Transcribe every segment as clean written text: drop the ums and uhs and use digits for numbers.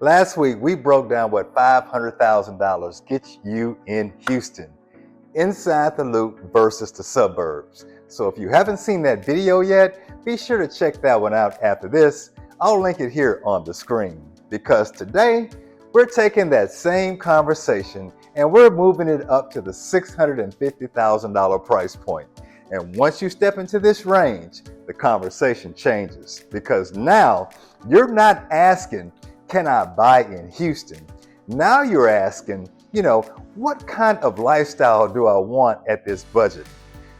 Last week, we broke down what $500,000 gets you in Houston, inside the loop versus the suburbs. So if you haven't seen that video yet, be sure to check that one out after this. I'll link it here on the screen, because today we're taking that same conversation and we're moving it up to the $650,000 price point. And once you step into this range, the conversation changes, because now you're not asking, can I buy in Houston? Now you're asking, what kind of lifestyle do I want at this budget?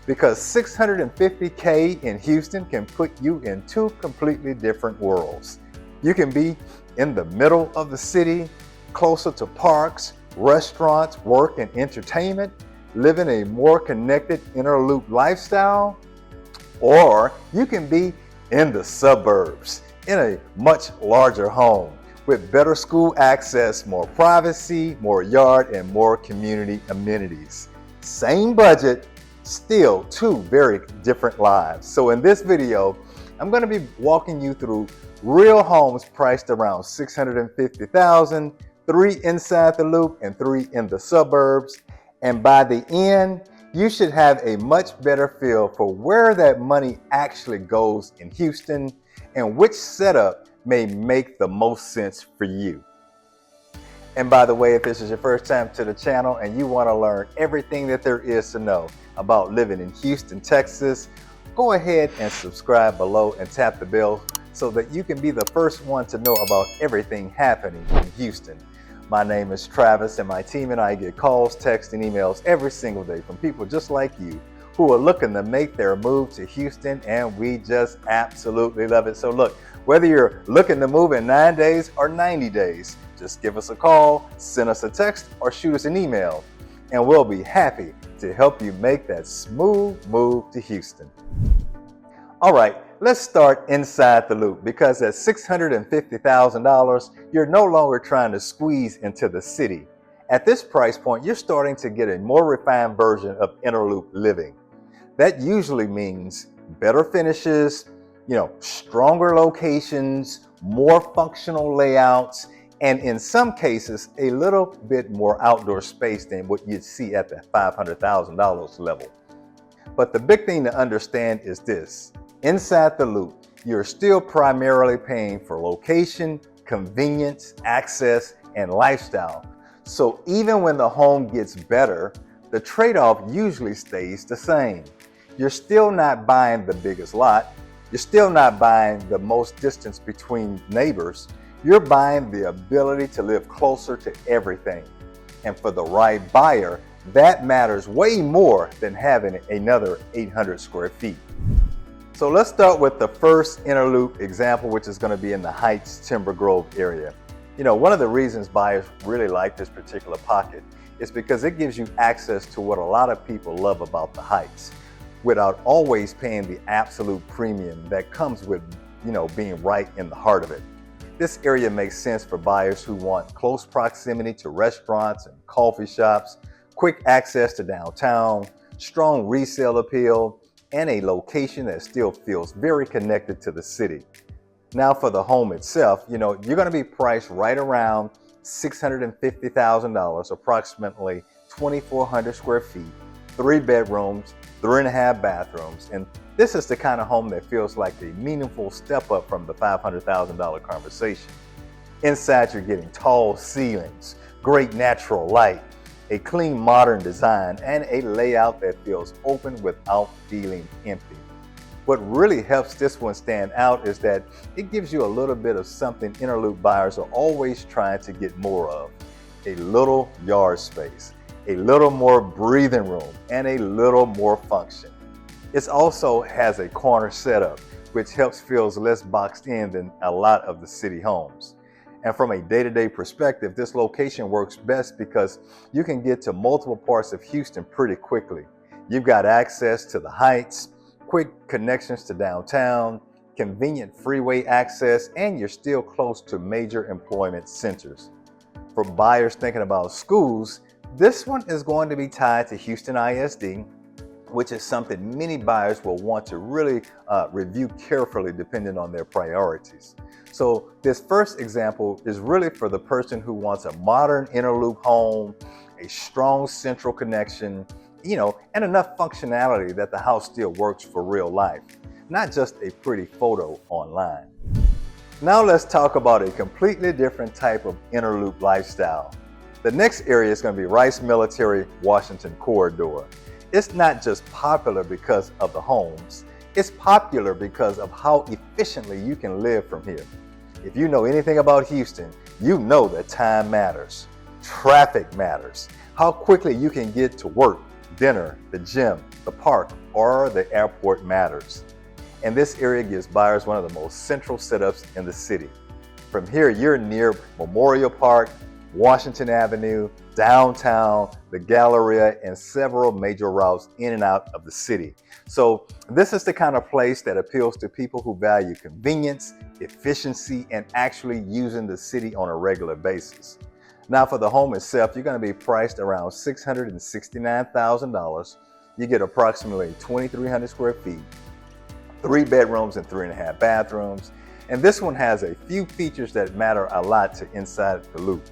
Because $650K in Houston can put you in two completely different worlds. You can be in the middle of the city, closer to parks, restaurants, work, and entertainment, living a more connected inner loop lifestyle. Or you can be in the suburbs, in a much larger home, with better school access, more privacy, more yard, and more community amenities. Same budget, still two very different lives. So in this video, I'm going to be walking you through real homes priced around $650,000, 3 inside the loop and 3 in the suburbs. And by the end, you should have a much better feel for where that money actually goes in Houston and which setup may make the most sense for you. And by the way, if this is your first time to the channel and you want to learn everything that there is to know about living in Houston, Texas, go ahead and subscribe below and tap the bell so that you can be the first one to know about everything happening in Houston. My name is Travis, and my team and I get calls, texts, and emails every single day from people just like you who are looking to make their move to Houston, and we just absolutely love it. So look, whether you're looking to move in 9 days or 90 days, just give us a call, send us a text, or shoot us an email, and we'll be happy to help you make that smooth move to Houston. All right, let's start inside the loop, because at $650,000, you're no longer trying to squeeze into the city. At this price point, you're starting to get a more refined version of inner loop living. That usually means better finishes, stronger locations, more functional layouts, and in some cases, a little bit more outdoor space than what you'd see at the $500,000 level. But the big thing to understand is this: inside the loop, you're still primarily paying for location, convenience, access, and lifestyle. So even when the home gets better, the trade-off usually stays the same. You're still not buying the biggest lot. You're still not buying the most distance between neighbors. You're buying the ability to live closer to everything. And for the right buyer, that matters way more than having another 800 square feet. So let's start with the first inner loop example, which is going to be in the Heights Timber Grove area. One of the reasons buyers really like this particular pocket is because it gives you access to what a lot of people love about the Heights, without always paying the absolute premium that comes with, being right in the heart of it. This area makes sense for buyers who want close proximity to restaurants and coffee shops, quick access to downtown, strong resale appeal, and a location that still feels very connected to the city. Now for the home itself, you're going to be priced right around $650,000, approximately 2,400 square feet, 3 bedrooms, 3.5 bathrooms. And this is the kind of home that feels like a meaningful step up from the $500,000 conversation. Inside, you're getting tall ceilings, great natural light, a clean modern design, and a layout that feels open without feeling empty. What really helps this one stand out is that it gives you a little bit of something inner loop buyers are always trying to get more of: a little yard space, a little more breathing room, and a little more function. It also has a corner setup, which helps feels less boxed in than a lot of the city homes. And from a day-to-day perspective, this location works best because you can get to multiple parts of Houston pretty quickly. You've got access to the Heights, quick connections to downtown, convenient freeway access, and you're still close to major employment centers. For buyers thinking about schools, this one is going to be tied to Houston ISD, which is something many buyers will want to really review carefully depending on their priorities. So this first example is really for the person who wants a modern inner loop home, a strong central connection, and enough functionality that the house still works for real life, not just a pretty photo online. Now let's talk about a completely different type of inner loop lifestyle. The next area is going to be Rice Military Washington Corridor. It's not just popular because of the homes, it's popular because of how efficiently you can live from here. If you know anything about Houston, you know that time matters, traffic matters, how quickly you can get to work, dinner, the gym, the park, or the airport matters. And this area gives buyers one of the most central setups in the city. From here, you're near Memorial Park, Washington Avenue, downtown, the Galleria, and several major routes in and out of the city. So this is the kind of place that appeals to people who value convenience, efficiency, and actually using the city on a regular basis. Now for the home itself, you're going to be priced around $669,000. You get approximately 2,300 square feet, 3 bedrooms and 3.5 bathrooms. And this one has a few features that matter a lot to inside the loop.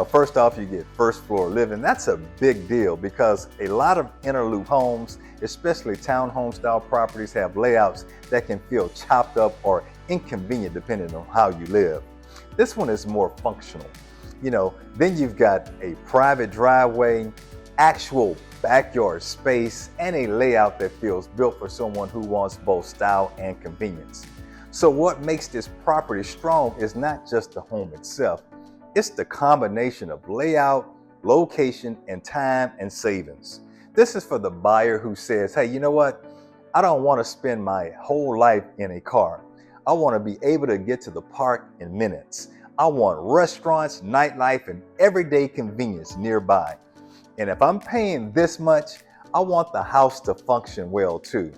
First off, you get first floor living. That's a big deal because a lot of inner loop homes, especially townhome style properties, have layouts that can feel chopped up or inconvenient depending on how you live. This one is more functional. Then you've got a private driveway, actual backyard space, and a layout that feels built for someone who wants both style and convenience. So what makes this property strong is not just the home itself, it's the combination of layout, location, and time and savings. This is for the buyer who says, hey, you know what? I don't want to spend my whole life in a car. I want to be able to get to the park in minutes. I want restaurants, nightlife, and everyday convenience nearby. And if I'm paying this much, I want the house to function well too.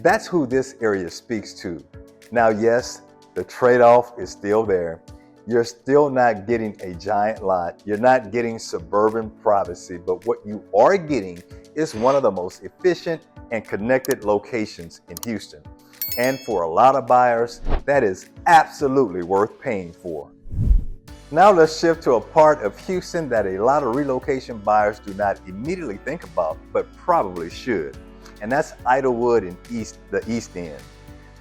That's who this area speaks to. Now, yes, the trade-off is still there. You're still not getting a giant lot. You're not getting suburban privacy, but what you are getting is one of the most efficient and connected locations in Houston. And for a lot of buyers, that is absolutely worth paying for. Now let's shift to a part of Houston that a lot of relocation buyers do not immediately think about, but probably should. And that's Idylewood and the East End.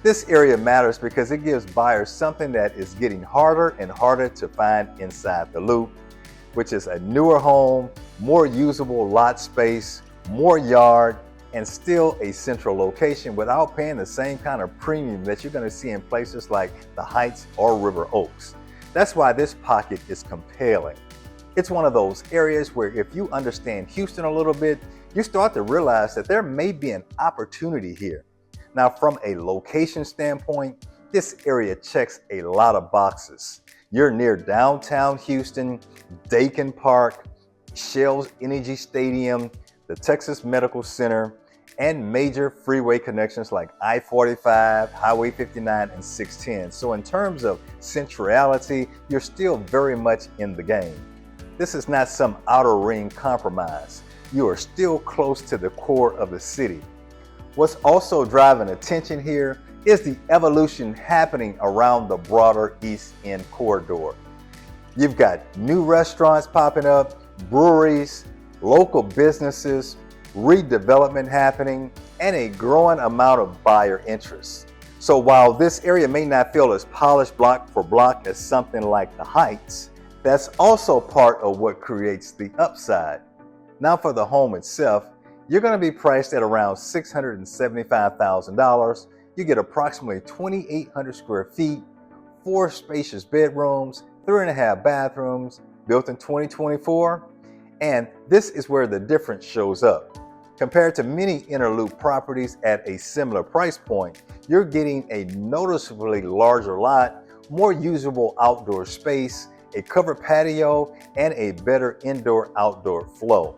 This area matters because it gives buyers something that is getting harder and harder to find inside the loop, which is a newer home, more usable lot space, more yard, and still a central location without paying the same kind of premium that you're going to see in places like the Heights or River Oaks. That's why this pocket is compelling. It's one of those areas where if you understand Houston a little bit, you start to realize that there may be an opportunity here. Now, from a location standpoint, this area checks a lot of boxes. You're near downtown Houston, Dakin Park, Shell's Energy Stadium, the Texas Medical Center, and major freeway connections like I-45, Highway 59, and 610. So in terms of centrality, you're still very much in the game. This is not some outer ring compromise. You are still close to the core of the city. What's also driving attention here is the evolution happening around the broader East End corridor. You've got new restaurants popping up, breweries, local businesses, redevelopment happening, and a growing amount of buyer interest. So while this area may not feel as polished block for block as something like the Heights, that's also part of what creates the upside. Now for the home itself, you're going to be priced at around $675,000. You get approximately 2,800 square feet, 4 spacious bedrooms, 3.5 bathrooms, built in 2024. And this is where the difference shows up. Compared to many inner loop properties at a similar price point, you're getting a noticeably larger lot, more usable outdoor space, a covered patio, and a better indoor-outdoor flow.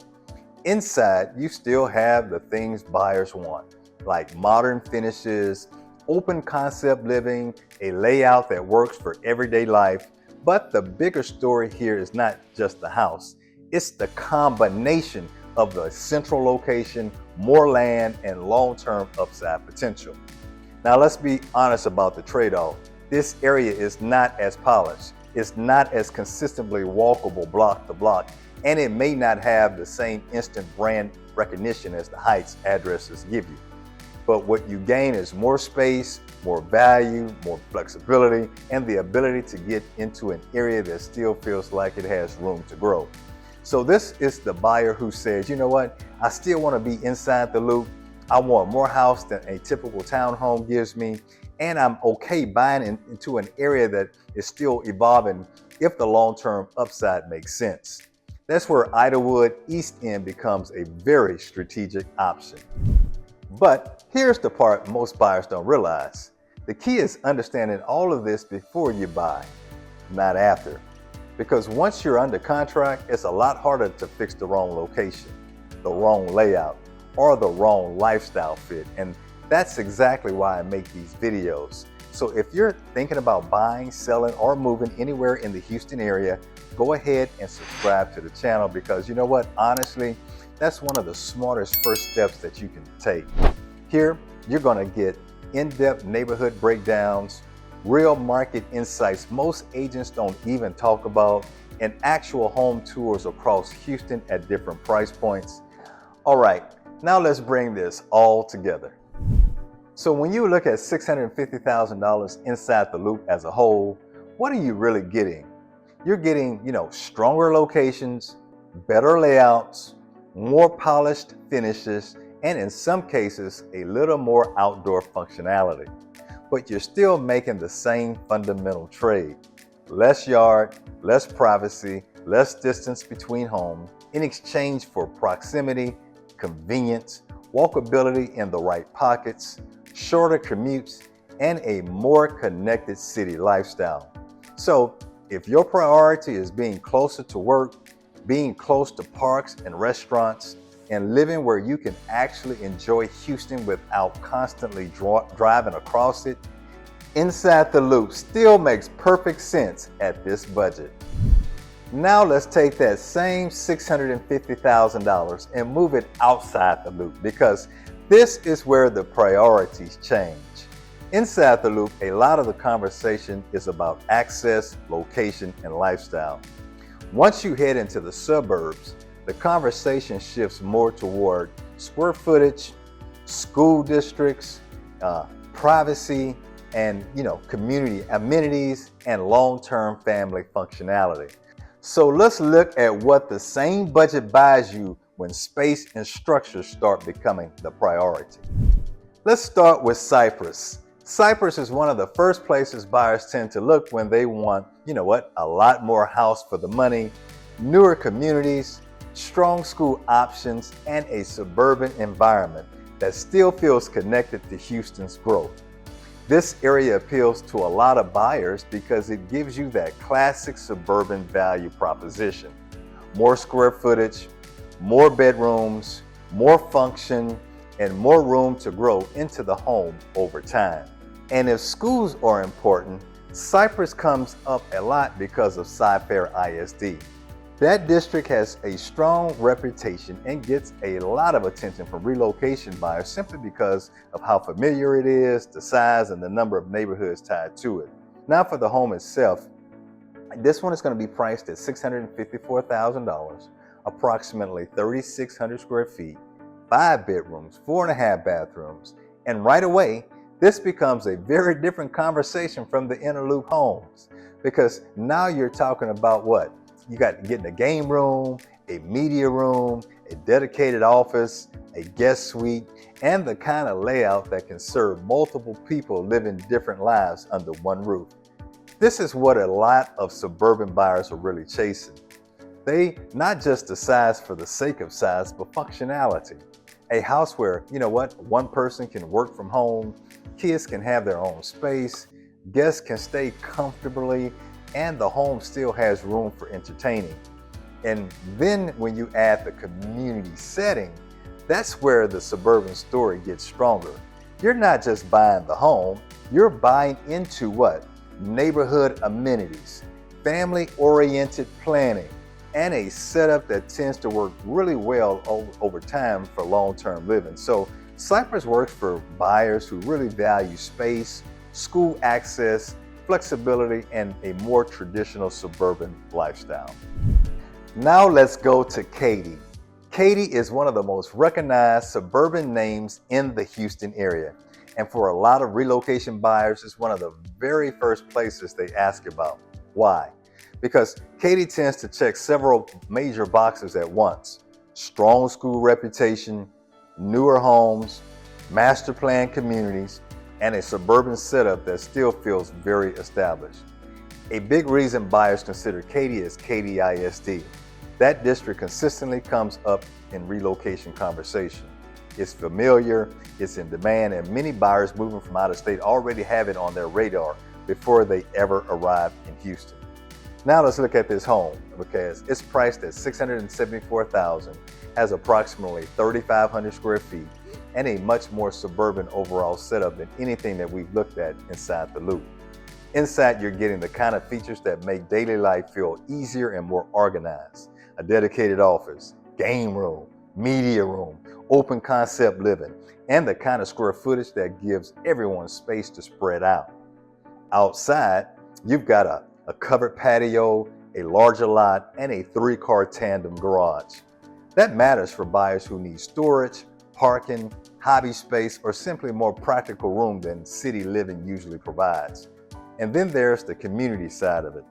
Inside, you still have the things buyers want, like modern finishes, open concept living, a layout that works for everyday life. But the bigger story here is not just the house, it's the combination of the central location, more land, and long-term upside potential. Now let's be honest about the trade-off. This area is not as polished. It's not as consistently walkable block to block, and it may not have the same instant brand recognition as the Heights addresses give you. But what you gain is more space, more value, more flexibility, and the ability to get into an area that still feels like it has room to grow. So this is the buyer who says, you know what, I still want to be inside the loop. I want more house than a typical townhome gives me, and I'm okay buying into an area that is still evolving if the long-term upside makes sense. That's where Idylewood East End becomes a very strategic option. But here's the part most buyers don't realize. The key is understanding all of this before you buy, not after. Because once you're under contract, it's a lot harder to fix the wrong location, the wrong layout, or the wrong lifestyle fit. And that's exactly why I make these videos. So if you're thinking about buying, selling, or moving anywhere in the Houston area, go ahead and subscribe to the channel, because you know what, honestly, that's one of the smartest first steps that you can take. Here, you're gonna get in-depth neighborhood breakdowns, real market insights most agents don't even talk about, and actual home tours across Houston at different price points. All right, now let's bring this all together. So when you look at $650,000 inside the loop as a whole, what are you really getting? You're getting, stronger locations, better layouts, more polished finishes, and in some cases, a little more outdoor functionality. But you're still making the same fundamental trade. Less yard, less privacy, less distance between homes in exchange for proximity, convenience, walkability in the right pockets, shorter commutes, and a more connected city lifestyle. So if your priority is being closer to work, being close to parks and restaurants, and living where you can actually enjoy Houston without constantly driving across it, inside the loop still makes perfect sense at this budget. Now let's take that same $650,000 and move it outside the loop, because this is where the priorities change. Inside the loop, a lot of the conversation is about access, location, and lifestyle. Once you head into the suburbs, the conversation shifts more toward square footage, school districts, privacy, and community amenities and long-term family functionality. So let's look at what the same budget buys you when space and structure start becoming the priority. Let's start with Cypress. Cypress is one of the first places buyers tend to look when they want, a lot more house for the money, newer communities, strong school options, and a suburban environment that still feels connected to Houston's growth. This area appeals to a lot of buyers because it gives you that classic suburban value proposition. More square footage, more bedrooms, more function, and more room to grow into the home over time. And if schools are important, Cypress comes up a lot because of Cy-Fair ISD. That district has a strong reputation and gets a lot of attention from relocation buyers simply because of how familiar it is, the size, and the number of neighborhoods tied to it. Now for the home itself, this one is going to be priced at $654,000, approximately 3,600 square feet, 5 bedrooms, 4.5 bathrooms, and right away, this becomes a very different conversation from the inner loop homes, because now you're talking about what? You got getting a game room, a media room, a dedicated office, a guest suite, and the kind of layout that can serve multiple people living different lives under one roof. This is what a lot of suburban buyers are really chasing. They not just the size for the sake of size, but functionality. A house where, one person can work from home, kids can have their own space, guests can stay comfortably, and the home still has room for entertaining. And then when you add the community setting, that's where the suburban story gets stronger. You're not just buying the home, you're buying into what? Neighborhood amenities, family-oriented planning, and a setup that tends to work really well over time for long-term living. So Cypress works for buyers who really value space, school access, flexibility, and a more traditional suburban lifestyle. Now let's go to Katy. Katy is one of the most recognized suburban names in the Houston area. And for a lot of relocation buyers, it's one of the very first places they ask about. Why? Because Katy tends to check several major boxes at once: strong school reputation, newer homes, master plan communities, and a suburban setup that still feels very established. A big reason buyers consider Katy is Katy ISD. That district consistently comes up in relocation conversation. It's familiar, it's in demand, and many buyers moving from out of state already have it on their radar before they ever arrive in Houston. Now let's look at this home, because it's priced at $674,000, has approximately 3,500 square feet, and a much more suburban overall setup than anything that we've looked at inside the Loop. Inside, you're getting the kind of features that make daily life feel easier and more organized: a dedicated office, game room, media room, open concept living, and the kind of square footage that gives everyone space to spread out. Outside, you've got a covered patio, a larger lot, and a 3-car tandem garage. That matters for buyers who need storage, parking, hobby space, or simply more practical room than city living usually provides. And then there's the community side of it.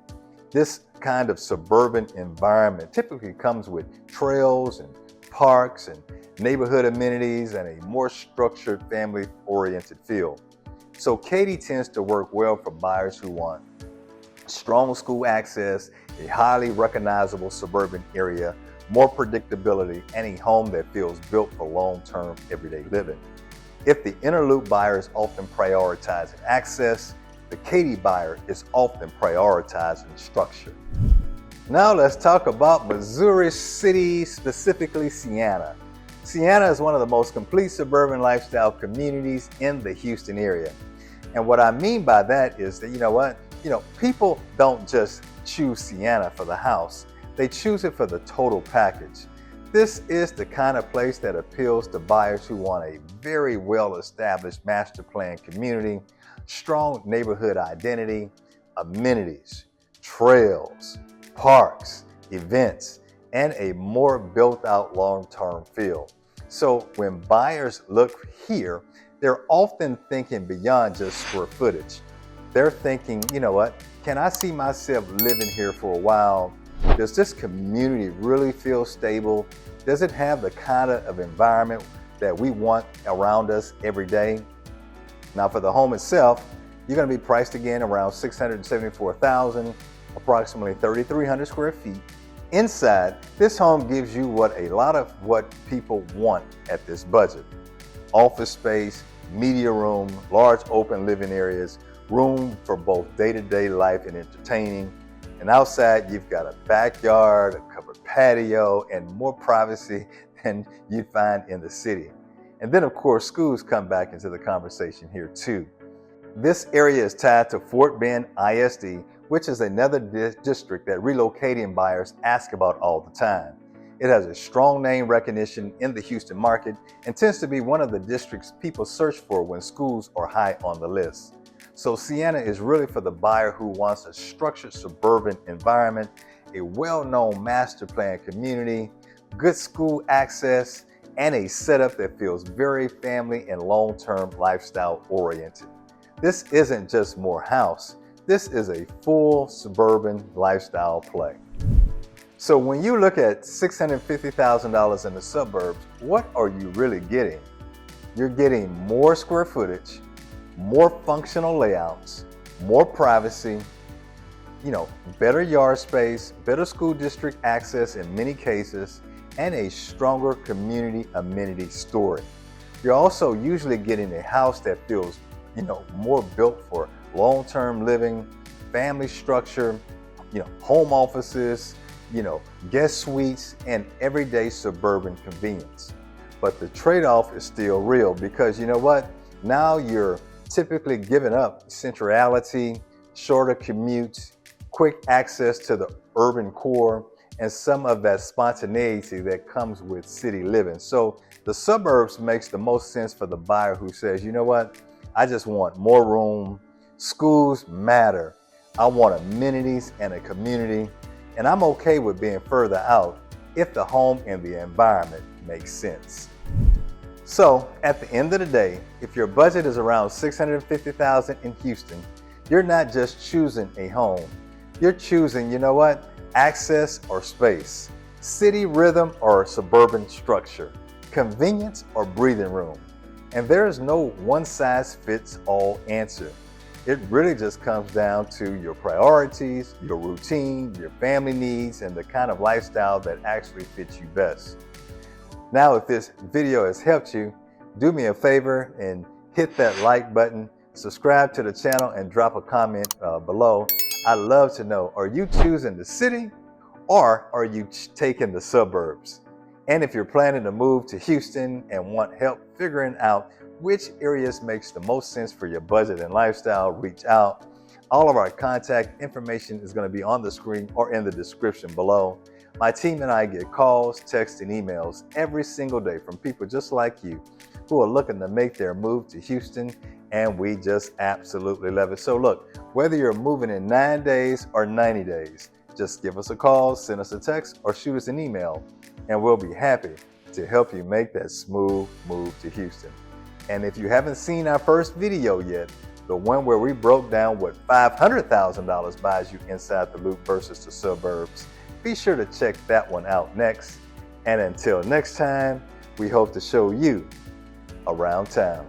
This kind of suburban environment typically comes with trails and parks and neighborhood amenities and a more structured, family-oriented feel. So Katy tends to work well for buyers who want strong school access, a highly recognizable suburban area, more predictability, and a home that feels built for long-term everyday living. If the inner loop buyer is often prioritizing access, the Katy buyer is often prioritizing structure. Now let's talk about Missouri City, specifically Sienna. Sienna is one of the most complete suburban lifestyle communities in the Houston area. And what I mean by that is that, people don't just choose Sienna for the house, they choose it for the total package. This is the kind of place that appeals to buyers who want a very well-established master plan community, strong neighborhood identity, amenities, trails, parks, events, and a more built-out long-term feel. So when buyers look here, they're often thinking beyond just square footage. They're thinking, can I see myself living here for a while? Does this community really feel stable? Does it have the kind of environment that we want around us every day? Now for the home itself, you're going to be priced again around $674,000, approximately 3,300 square feet. Inside, this home gives you a lot of what people want at this budget: office space, media room, large open living areas, room for both day-to-day life and entertaining. And outside, you've got a backyard, a covered patio, and more privacy than you'd find in the city. And then, of course, schools come back into the conversation here too. This area is tied to Fort Bend ISD, which is another district that relocating buyers ask about all the time. It has a strong name recognition in the Houston market and tends to be one of the districts people search for when schools are high on the list. So Sienna is really for the buyer who wants a structured suburban environment, a well-known master plan community, good school access, and a setup that feels very family and long-term lifestyle oriented. This isn't just more house, this is a full suburban lifestyle play. So when you look at $650,000 in the suburbs, what are you really getting? You're getting more square footage, more functional layouts, more privacy, better yard space, better school district access in many cases, and a stronger community amenity story. You're also usually getting a house that feels, more built for long-term living, family structure, home offices, guest suites, and everyday suburban convenience. But the trade-off is still real, because now you're typically giving up centrality, shorter commutes, quick access to the urban core, and some of that spontaneity that comes with city living. So the suburbs makes the most sense for the buyer who says, you know what, I just want more room. Schools matter. I want amenities and a community, and I'm okay with being further out if the home and the environment makes sense. So at the end of the day, if your budget is around $650,000 in Houston, you're not just choosing a home. You're choosing, you know what, access or space, city rhythm or suburban structure, convenience or breathing room. And there is no one-size-fits-all answer. It really just comes down to your priorities, your routine, your family needs, and the kind of lifestyle that actually fits you best. Now, if this video has helped you, do me a favor and hit that like button, subscribe to the channel, and drop a comment below. I'd love to know, are you choosing the city or are you taking the suburbs? And if you're planning to move to Houston and want help figuring out which areas makes the most sense for your budget and lifestyle, reach out. All of our contact information is going to be on the screen or in the description below. My team and I get calls, texts, and emails every single day from people just like you who are looking to make their move to Houston, and we just absolutely love it. So look, whether you're moving in 9 days or 90 days, just give us a call, send us a text, or shoot us an email, and we'll be happy to help you make that smooth move to Houston. And if you haven't seen our first video yet, the one where we broke down what $500,000 buys you inside the loop versus the suburbs, be sure to check that one out next. And until next time, we hope to show you around town.